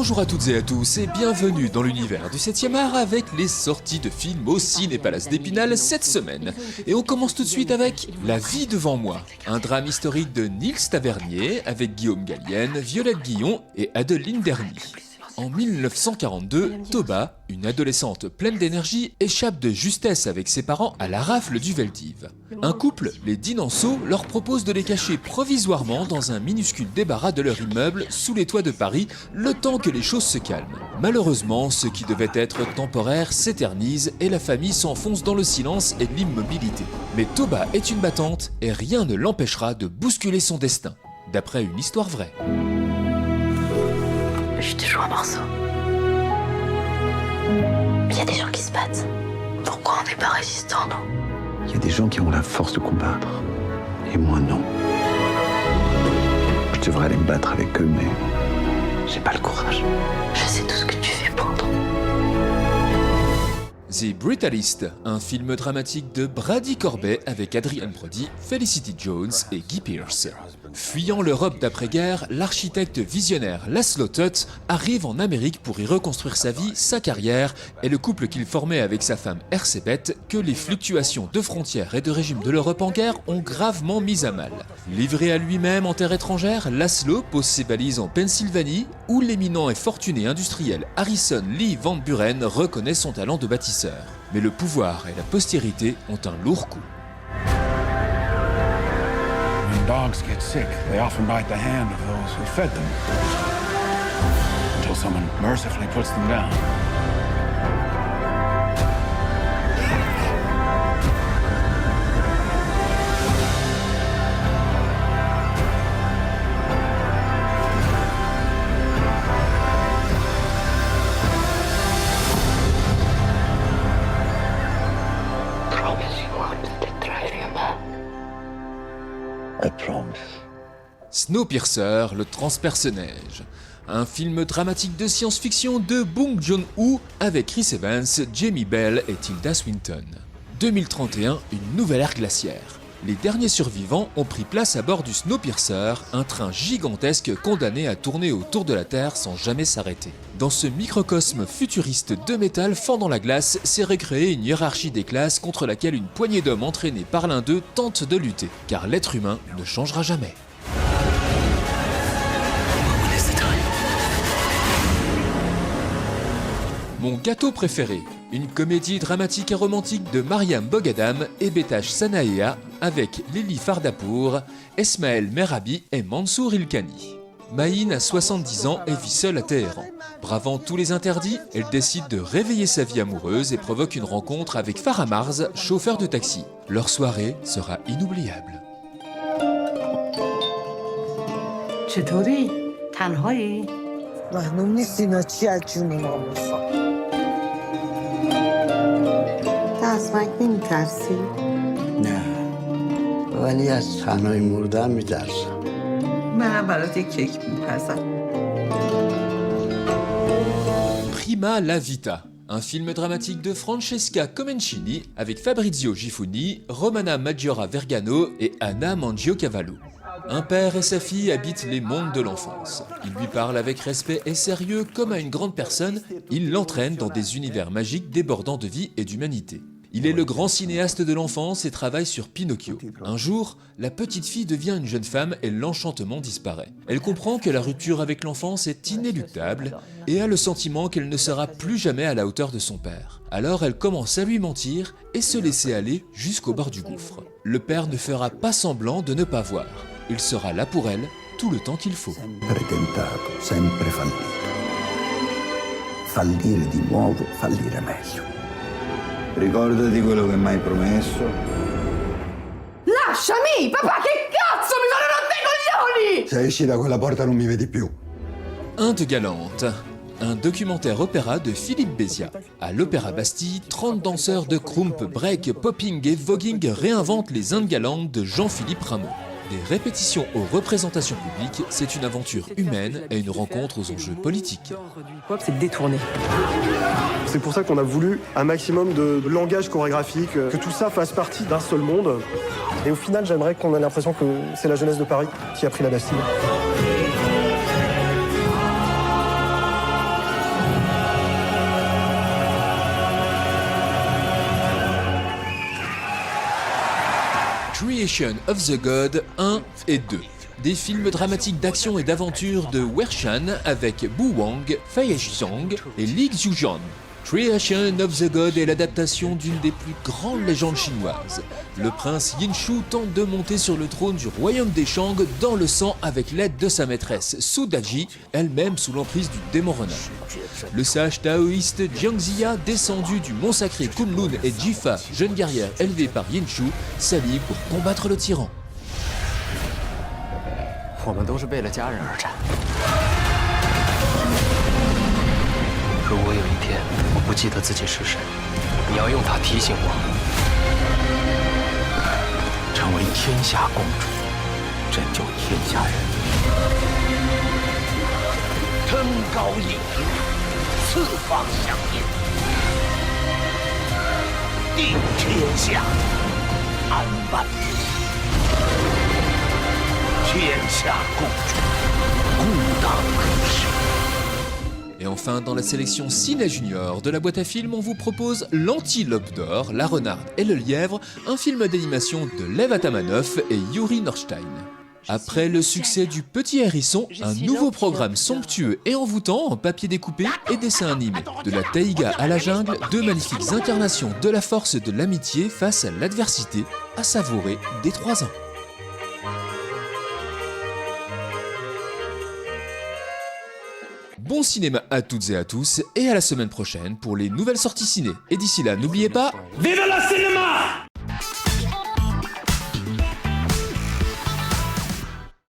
Bonjour à toutes et à tous et bienvenue dans l'univers du 7e art avec les sorties de films au Ciné-Palace d'Épinal cette semaine. Et on commence tout de suite avec La vie devant moi, un drame historique de Niels Tavernier avec Guillaume Gallienne, Violette Guillon et Adeline Derny. En 1942, Toba, une adolescente pleine d'énergie, échappe de justesse avec ses parents à la rafle du Veldiv. Un couple, les Dinanceau, leur propose de les cacher provisoirement dans un minuscule débarras de leur immeuble sous les toits de Paris, le temps que les choses se calment. Malheureusement, ce qui devait être temporaire s'éternise et la famille s'enfonce dans le silence et l'immobilité. Mais Toba est une battante et rien ne l'empêchera de bousculer son destin, d'après une histoire vraie. Je te joue un morceau. Il y a des gens qui se battent. Pourquoi on n'est pas résistants, nous? Il y a des gens qui ont la force de combattre, et moi non. Je devrais aller me battre avec eux, mais j'ai pas le courage. Je sais tout ce que tu fais pour nous. The Brutalist, un film dramatique de Brady Corbet avec Adrian Brody, Felicity Jones et Guy Pearce. Fuyant l'Europe d'après-guerre, l'architecte visionnaire Laszlo Tutt arrive en Amérique pour y reconstruire sa vie, sa carrière et le couple qu'il formait avec sa femme Erzsébet que les fluctuations de frontières et de régime de l'Europe en guerre ont gravement mis à mal. Livré à lui-même en terre étrangère, Laszlo pose ses balises en Pennsylvanie où l'éminent et fortuné industriel Harrison Lee Van Buren reconnaît son talent de bâtisseur. Mais le pouvoir et la postérité ont un lourd coup. When dogs get sick, they often bite the hand of those who fed them, until someone mercifully puts them down. Snowpiercer, le transperce-neige. Un film dramatique de science-fiction de Bong Joon-ho avec Chris Evans, Jamie Bell et Tilda Swinton. 2031, une nouvelle ère glaciaire. Les derniers survivants ont pris place à bord du Snowpiercer, un train gigantesque condamné à tourner autour de la Terre sans jamais s'arrêter. Dans ce microcosme futuriste de métal fendant la glace, s'est recréée une hiérarchie des classes contre laquelle une poignée d'hommes entraînés par l'un d'eux tente de lutter, car l'être humain ne changera jamais. Mon gâteau préféré, une comédie dramatique et romantique de Mariam Bogadam et Betash Sanaea avec Lily Fardapour, Esmaël Merabi et Mansour Ilkani. Maïn a 70 ans et vit seule à Téhéran. Bravant tous les interdits, elle décide de réveiller sa vie amoureuse et provoque une rencontre avec Farah Marz, chauffeur de taxi. Leur soirée sera inoubliable. چطوری؟ تنهایی؟ معلوم نیست اینا چی از جون ما میخواد. دستمک نمیترسی؟ نه ولی از تنهایی مردن میترسم. منم برات یک کیک میپزم. Prima la Vita, un film dramatique de Francesca Comencini avec Fabrizio Gifuni, Romana Maggiora Vergano et Anna Mangiocavallo. Un père et sa fille habitent les mondes de l'enfance. Ils lui parlent avec respect et sérieux comme à une grande personne, ils l'entraînent dans des univers magiques débordant de vie et d'humanité. Il est le grand cinéaste de l'enfance et travaille sur Pinocchio. Un jour, la petite fille devient une jeune femme et l'enchantement disparaît. Elle comprend que la rupture avec l'enfance est inéluctable et a le sentiment qu'elle ne sera plus jamais à la hauteur de son père. Alors elle commence à lui mentir et se laisser aller jusqu'au bord du gouffre. Le père ne fera pas semblant de ne pas voir. Il sera là pour elle tout le temps qu'il faut. Sempre tentato, sempre fallito. Fallire di nuovo, fallire meglio. Ricordati quello che mi hai promesso. Lasciami! Papà, che cazzo mi fanno rotte i coglioni! Se esci da quella porta non mi vedi più. Inde galante, un documentaire opéra de Philippe Béziat. À l'Opéra Bastille, 30 danseurs de krump, break, popping et voguing réinventent les Indes galantes de Jean-Philippe Rameau. Des répétitions aux représentations publiques, c'est une aventure humaine et une rencontre aux enjeux politiques. C'est détourné. C'est pour ça qu'on a voulu un maximum de langage chorégraphique, que tout ça fasse partie d'un seul monde. Et au final, j'aimerais qu'on ait l'impression que c'est la jeunesse de Paris qui a pris la Bastille. Creation of the God 1 et 2. Des films dramatiques d'action et d'aventure de Wershan avec Bu Wang, Fei Xiong et Li Xiujian. Creation of the God est l'adaptation d'une des plus grandes légendes chinoises. Le prince Yin Shu tente de monter sur le trône du royaume des Shang dans le sang avec l'aide de sa maîtresse Su Daji, elle-même sous l'emprise du démon renard. Le sage taoïste Jiang Ziya, descendu du mont sacré Kunlun, et Jifa, jeune guerrière élevée par Yin Shu, s'allient pour combattre le tyran. 我们都是为了家人而战。如果有一天我不记得自己是谁，你要用它提醒我，成为天下共主，拯救天下人。登高一呼，四方响应，定天下，安万民。 天下共主，共当可世。 Et enfin, dans la sélection Ciné Junior de la boîte à films, on vous propose L'Antilope d'Or, La Renarde et le Lièvre, un film d'animation de Lev Atamanov et Yuri Norstein. Après le succès du Petit Hérisson, un nouveau programme somptueux et envoûtant en papier découpé et dessin animé. De la taïga à la jungle, deux magnifiques incarnations de la force de l'amitié face à l'adversité, à savourer dès 3 ans. Bon cinéma à toutes et à tous, et à la semaine prochaine pour les nouvelles sorties ciné. Et d'ici là, n'oubliez pas... Vive le cinéma!